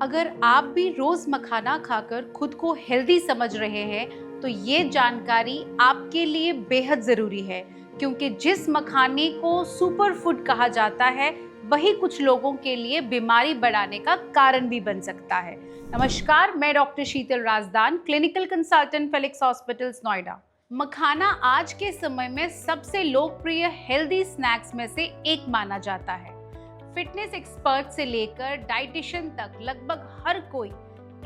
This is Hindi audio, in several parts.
अगर आप भी रोज मखाना खाकर खुद को हेल्दी समझ रहे हैं तो ये जानकारी आपके लिए बेहद जरूरी है, क्योंकि जिस मखाने को सुपर फूड कहा जाता है वही कुछ लोगों के लिए बीमारी बढ़ाने का कारण भी बन सकता है। नमस्कार, मैं doctor Sheetal Rajdan, clinical consultant Felix hospitals Noida. Makhana आज के समय में सबसे लोकप्रिय हेल्दी स्नैक्स में से एक माना जाता है। फिटनेस एक्सपर्ट से लेकर डाइटिशियन तक लगभग हर कोई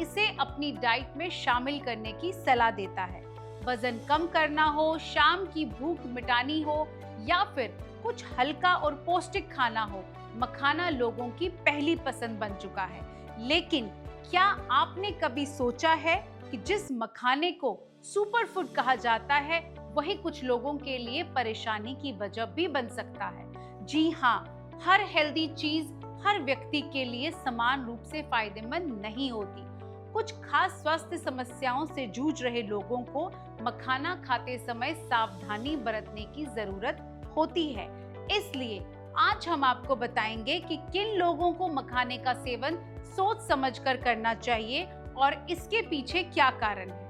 इसे अपनी डाइट में शामिल करने की सलाह देता है। वजन कम करना हो, शाम की भूख मिटानी हो या फिर कुछ हल्का और पौष्टिक खाना हो, मखाना लोगों की पहली पसंद बन चुका है। लेकिन क्या आपने कभी सोचा है कि जिस मखाने को सुपर फूड कहा जाता है वही कुछ लोगों के लिए परेशानी की वजह भी बन सकता है? जी हाँ, हर हेल्दी चीज हर व्यक्ति के लिए समान रूप से फायदेमंद नहीं होती। कुछ खास स्वास्थ्य समस्याओं से जूझ रहे लोगों को मखाना खाते समय सावधानी बरतने की जरूरत होती है। इसलिए आज हम आपको बताएंगे कि किन लोगों को मखाने का सेवन सोच समझकर करना चाहिए और इसके पीछे क्या कारण है।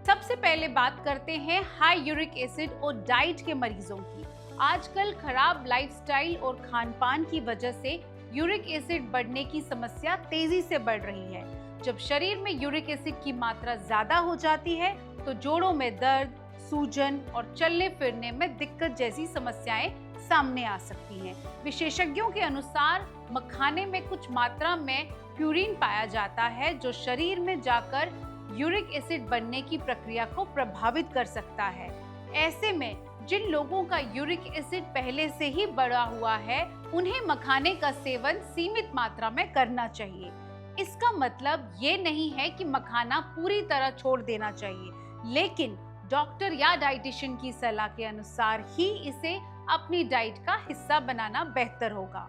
सबसे पहले बात करते हैं हाई यूरिक एसिड और डाइट के मरीजों की। आजकल खराब लाइफस्टाइल और खान-पान की वजह से यूरिक एसिड बढ़ने की समस्या तेजी से बढ़ रही है। जब शरीर में यूरिक एसिड की मात्रा ज्यादा हो जाती है तो जोड़ों में दर्द, सूजन और चलने फिरने में दिक्कत जैसी समस्याएं सामने आ सकती हैं। विशेषज्ञों के अनुसार मखाने में कुछ मात्रा में प्यूरिन पाया जाता है जो शरीर में जाकर यूरिक एसिड बनने की प्रक्रिया को प्रभावित कर सकता है। ऐसे में जिन लोगों का यूरिक एसिड पहले से ही बढ़ा हुआ है उन्हें मखाने का सेवन सीमित मात्रा में करना चाहिए। इसका मतलब ये नहीं है कि मखाना पूरी तरह छोड़ देना चाहिए, लेकिन डॉक्टर या डाइटिशियन की सलाह के अनुसार ही इसे अपनी डाइट का हिस्सा बनाना बेहतर होगा।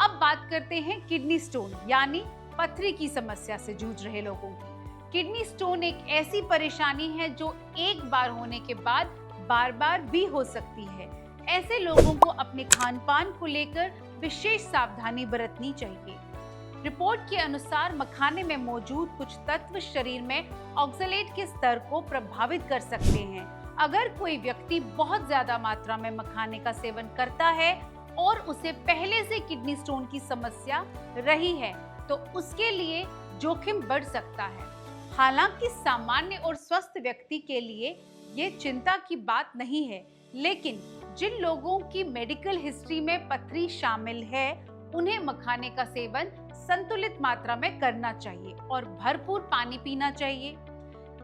अब बात करते हैं किडनी स्टोन यानी पथरी की समस्या से जूझ रहे लोगों की। किडनी स्टोन एक ऐसी परेशानी है जो एक बार होने के बाद बार बार भी हो सकती है। ऐसे लोगों को अपने खान-पान को लेकर विशेष सावधानी बरतनी चाहिए। रिपोर्ट के अनुसार मखाने में मौजूद कुछ तत्व शरीर में ऑक्सलेट के स्तर को प्रभावित कर सकते हैं। अगर कोई व्यक्ति बहुत ज्यादा मात्रा में मखाने का सेवन करता है और उसे पहले से किडनी स्टोन की समस्या रही है तो उसके लिए जोखिम बढ़ सकता है। हालांकि सामान्य और स्वस्थ व्यक्ति के लिए ये चिंता की बात नहीं है, लेकिन जिन लोगों की मेडिकल हिस्ट्री में पथरी शामिल है उन्हें मखाने का सेवन संतुलित मात्रा में करना चाहिए और भरपूर पानी पीना चाहिए।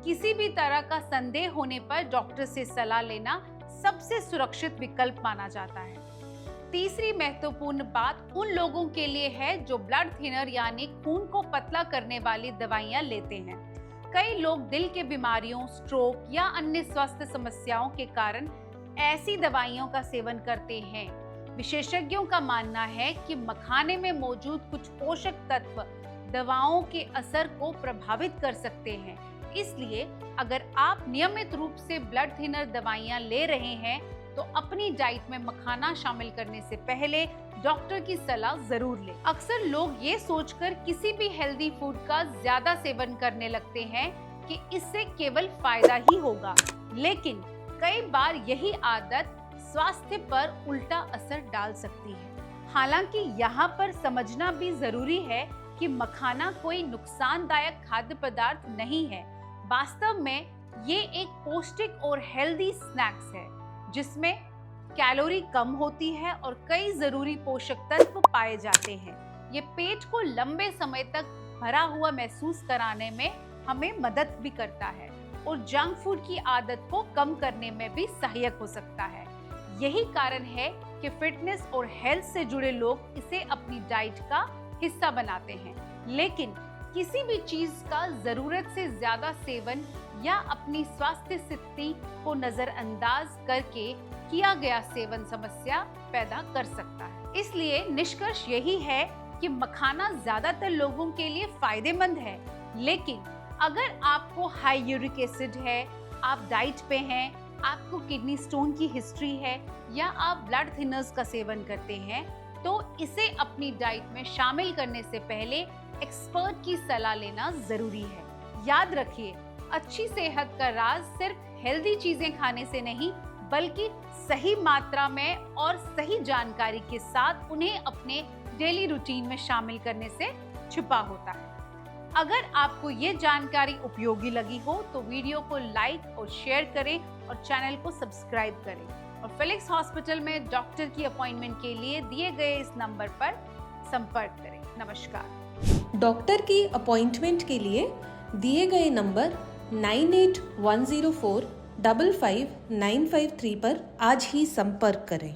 किसी भी तरह का संदेह होने पर डॉक्टर से सलाह लेना सबसे सुरक्षित विकल्प माना जाता है। तीसरी महत्वपूर्ण बात उन लोगों के लिए है जो ब्लड थिनर यानी खून को पतला करने वाली दवाइयां लेते हैं। कई लोग दिल के बीमारियों, स्ट्रोक या अन्य स्वास्थ्य समस्याओं के कारण ऐसी दवाइयों का सेवन करते हैं। विशेषज्ञों का मानना है कि मखाने में मौजूद कुछ पोषक तत्व दवाओं के असर को प्रभावित कर सकते हैं। इसलिए अगर आप नियमित रूप से ब्लड थिनर दवाइयां ले रहे हैं तो अपनी डाइट में मखाना शामिल करने से पहले डॉक्टर की सलाह जरूर लें। अक्सर लोग ये सोचकर किसी भी हेल्दी फूड का ज्यादा सेवन करने लगते हैं कि इससे केवल फायदा ही होगा, लेकिन कई बार यही आदत स्वास्थ्य पर उल्टा असर डाल सकती है। हालांकि यहाँ पर समझना भी जरूरी है कि मखाना कोई नुकसानदायक खाद्य पदार्थ नहीं है। वास्तव में ये एक पौष्टिक और हेल्दी स्नैक्स है जिसमें कैलोरी कम होती है और कई जरूरी पोषक तत्व पाए जाते हैं। ये पेट को लंबे समय तक भरा हुआ महसूस कराने में हमें मदद भी करता है और जंक फूड की आदत को कम करने में भी सहायक हो सकता है। यही कारण है कि फिटनेस और हेल्थ से जुड़े लोग इसे अपनी डाइट का हिस्सा बनाते हैं। लेकिन किसी भी चीज का जरूरत से ज्यादा सेवन या अपनी स्वास्थ्य स्थिति को नजरअंदाज करके किया गया सेवन समस्या पैदा कर सकता है। इसलिए निष्कर्ष यही है कि मखाना ज्यादातर लोगों के लिए फायदेमंद है, लेकिन अगर आपको हाई यूरिक एसिड है, आप डाइट पे हैं, आपको किडनी स्टोन की हिस्ट्री है या आप ब्लड थिनर्स का सेवन करते हैं तो इसे अपनी डाइट में शामिल करने से पहले एक्सपर्ट की सलाह लेना जरूरी है। याद रखिए, अच्छी सेहत का राज सिर्फ हेल्दी चीजें खाने से नहीं, बल्कि सही मात्रा में और सही जानकारी के साथ उन्हें अपने डेली रूटीन में शामिल करने से छुपा होता है। अगर आपको ये जानकारी उपयोगी लगी हो तो वीडियो को लाइक और शेयर करें और चैनल को सब्सक्राइब करें और फिलिक्स हॉस्पिटल में डॉक्टर की अपॉइंटमेंट के लिए दिए गए इस नंबर पर संपर्क करें। नमस्कार। डॉक्टर की अपॉइंटमेंट के लिए दिए गए नंबर 9810455953 पर आज ही संपर्क करें।